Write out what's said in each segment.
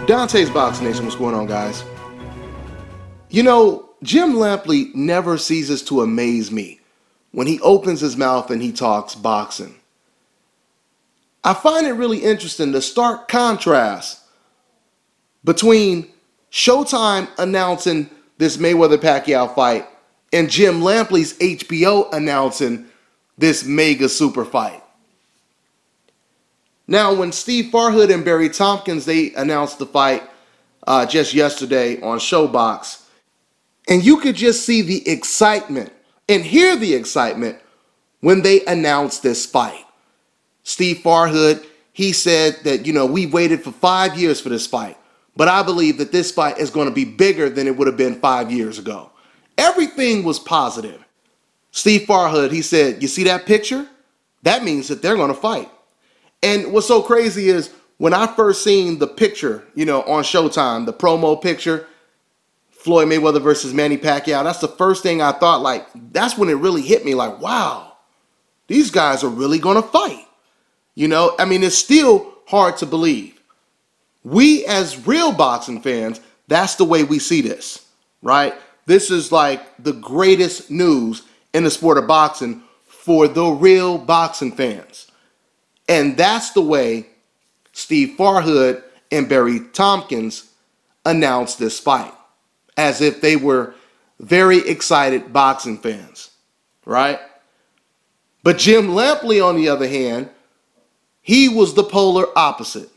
Dante's Boxing Nation, what's going on, guys? You know, Jim Lampley never ceases to amaze me when he opens his mouth and he talks boxing. I find it really interesting the stark contrast between Showtime announcing this Mayweather-Pacquiao fight and Jim Lampley's HBO announcing this mega super fight. Now, when Steve Farhood and Barry Tompkins, they announced the fight just yesterday on Showbox, and you could just see the excitement and hear the excitement when they announced this fight. Steve Farhood, he said that, we waited for 5 years for this fight, but I believe that this fight is going to be bigger than it would have been 5 years ago. Everything was positive. Steve Farhood, he said, you see that picture? That means that they're going to fight. And what's so crazy is when I first seen the picture, on Showtime, the promo picture, Floyd Mayweather versus Manny Pacquiao, that's the first thing I thought, that's when it really hit me, wow, these guys are really going to fight. It's still hard to believe. We as real boxing fans, that's the way we see this, right? This is like the greatest news in the sport of boxing for the real boxing fans. And that's the way Steve Farhood and Barry Tompkins announced this fight, as if they were very excited boxing fans, right? But Jim Lampley, on the other hand, he was the polar opposite.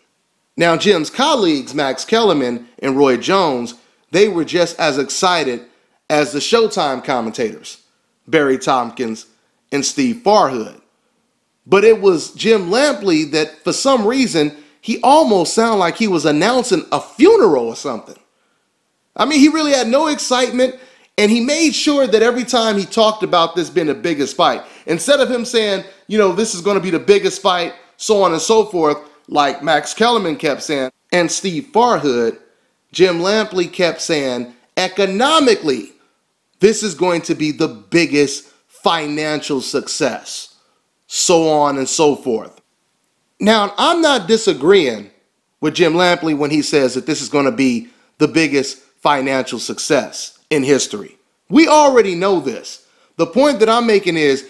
Now, Jim's colleagues, Max Kellerman and Roy Jones, they were just as excited as the Showtime commentators, Barry Tompkins and Steve Farhood. But it was Jim Lampley that, for some reason, he almost sounded like he was announcing a funeral or something. He really had no excitement, and he made sure that every time he talked about this being the biggest fight, instead of him saying, this is going to be the biggest fight, so on and so forth, like Max Kellerman kept saying, and Steve Farhood, Jim Lampley kept saying, economically, this is going to be the biggest financial success, so on and so forth. Now, I'm not disagreeing with Jim Lampley when he says that this is going to be the biggest financial success in history. We already know this. The point that I'm making is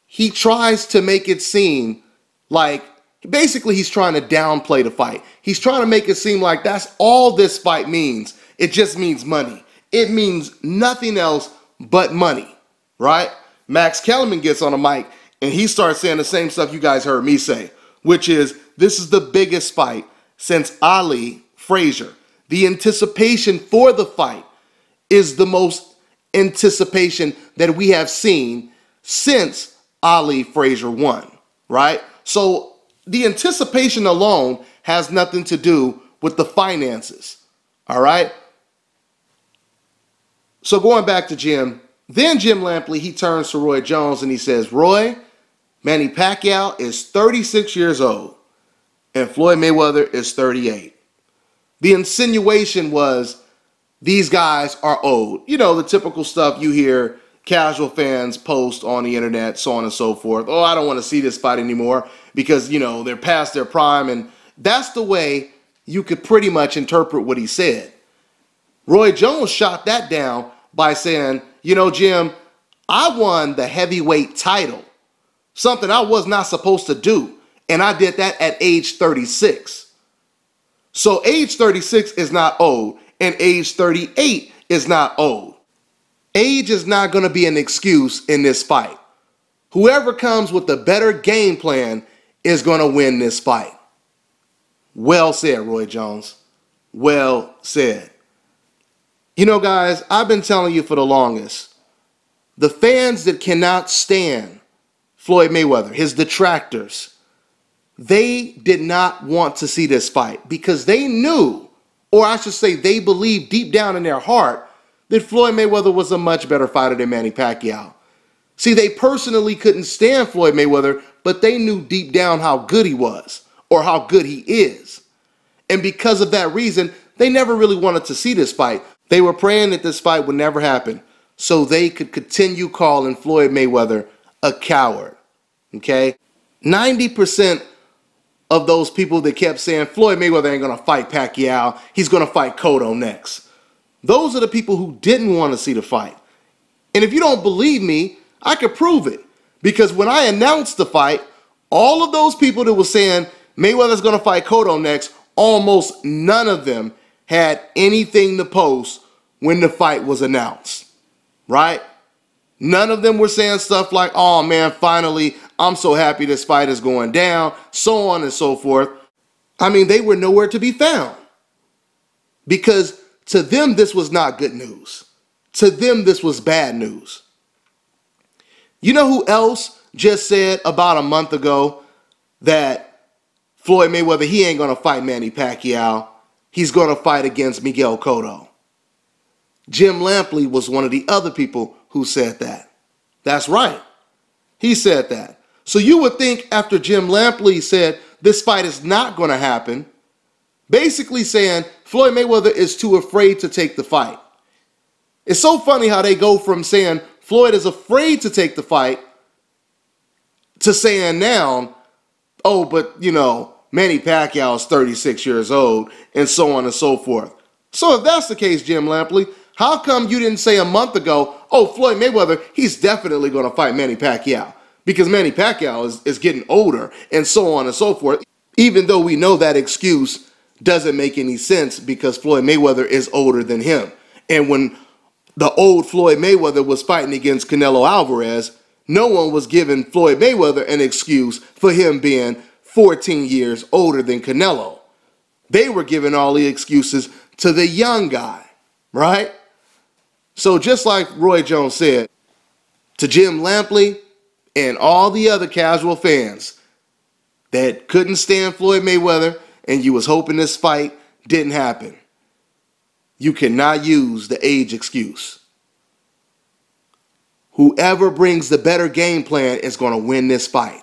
he tries to make it seem like, basically he's trying to downplay the fight. He's trying to make it seem like that's all this fight means. It just means money. It means nothing else but money, right? Max Kellerman gets on the mic and he starts saying the same stuff you guys heard me say, which is this is the biggest fight since Ali Frazier. The anticipation for the fight is the most anticipation that we have seen since Ali Frazier won, right? So the anticipation alone has nothing to do with the finances, all right? So going back to Jim, then Jim Lampley, he turns to Roy Jones and he says, Roy, Manny Pacquiao is 36 years old and Floyd Mayweather is 38. The insinuation was these guys are old. The typical stuff you hear casual fans post on the internet, so on and so forth. Oh, I don't want to see this fight anymore because, they're past their prime. And that's the way you could pretty much interpret what he said. Roy Jones shot that down by saying, Jim, I won the heavyweight title, something I was not supposed to do. And I did that at age 36. So age 36 is not old, and age 38 is not old. Age is not going to be an excuse in this fight. Whoever comes with the better game plan is going to win this fight. Well said, Roy Jones. Well said. Guys, I've been telling you for the longest, the fans that cannot stand Floyd Mayweather, his detractors, they did not want to see this fight because they knew, or I should say they believed deep down in their heart that Floyd Mayweather was a much better fighter than Manny Pacquiao. See, they personally couldn't stand Floyd Mayweather, but they knew deep down how good he was or how good he is. And because of that reason, they never really wanted to see this fight. They were praying that this fight would never happen so they could continue calling Floyd Mayweather a coward. Okay? 90% of those people that kept saying Floyd Mayweather ain't going to fight Pacquiao. He's going to fight Cotto next. Those are the people who didn't want to see the fight. And if you don't believe me, I could prove it. Because when I announced the fight, all of those people that were saying Mayweather's going to fight Cotto next, almost none of them had anything to post when the fight was announced, right? None of them were saying stuff like, oh man, finally, I'm so happy this fight is going down, so on and so forth. I mean, they were nowhere to be found. Because to them, this was not good news. To them, this was bad news. You know who else just said about a month ago that Floyd Mayweather, he ain't going to fight Manny Pacquiao. He's going to fight against Miguel Cotto. Jim Lampley was one of the other people who said that. That's right. He said that. So you would think after Jim Lampley said this fight is not going to happen, basically saying Floyd Mayweather is too afraid to take the fight. It's so funny how they go from saying Floyd is afraid to take the fight to saying now, oh, but you know, Manny Pacquiao is 36 years old and so on and so forth. So if that's the case, Jim Lampley, how come you didn't say a month ago, oh, Floyd Mayweather, he's definitely going to fight Manny Pacquiao because Manny Pacquiao is getting older and so on and so forth, even though we know that excuse doesn't make any sense because Floyd Mayweather is older than him. And when the old Floyd Mayweather was fighting against Canelo Alvarez, no one was giving Floyd Mayweather an excuse for him being 14 years older than Canelo. They were giving all the excuses to the young guy, right? So just like Roy Jones said, to Jim Lampley and all the other casual fans that couldn't stand Floyd Mayweather and you was hoping this fight didn't happen, you cannot use the age excuse. Whoever brings the better game plan is going to win this fight.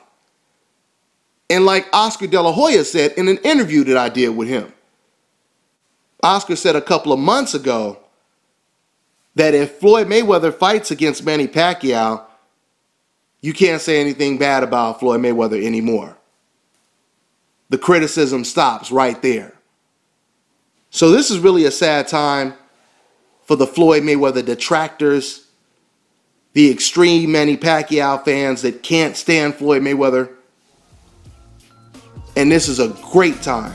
And like Oscar De La Hoya said in an interview that I did with him, Oscar said a couple of months ago that if Floyd Mayweather fights against Manny Pacquiao, you can't say anything bad about Floyd Mayweather anymore. The criticism stops right there. So this is really a sad time for the Floyd Mayweather detractors, the extreme Manny Pacquiao fans that can't stand Floyd Mayweather. And this is a great time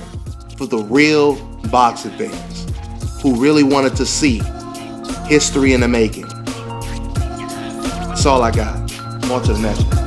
for the real boxing fans who really wanted to see history in the making. That's all I got. On to the next one.